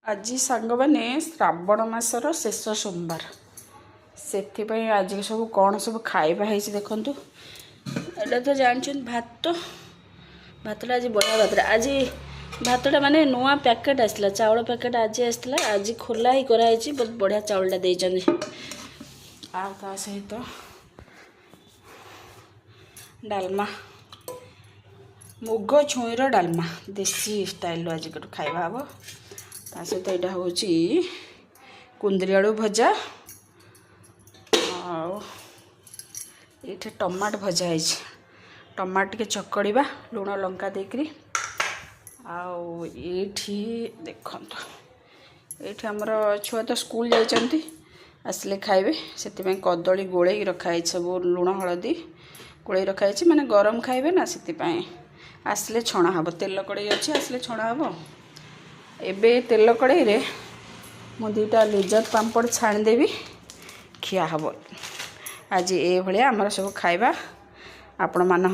आज सांग मैंने श्रावण मासर शेष सोमवार से आज सब कौन सब खाइबा है देखु एटा तो जानते भात भातटा आज बढ़िया भात आज भातटा माने नुआ पैकेट आसला चाउल पैकेट आज आसला आज खोला ही कराई बहुत बढ़िया चाउलटा देइछन आ ता सहित डालमा मुग छुईर डालमा देसी स्टाइल आज गोटे खाइबा हम ता सहित यहाँ हूँ कुंदरी आलू भजा ये टमाट भजा है टमाट के चकड़ीबा लुण लंका देकरी आठी देखो ये आमर छुआ तो स्कूल जाइए आसले खाइबे से कदली गोले रखाई सब लुण हलदी गोले रखाई माने गरम खाइबे ना से आसले छणा हम तेल कड़े अच्छे आसले छणा हम एबे तेल कड़े रे मु दुईटा लिज्जत पापड़ छाणीदेवी खिया हम आज ये भाया आमर सब खाइबा आपण मान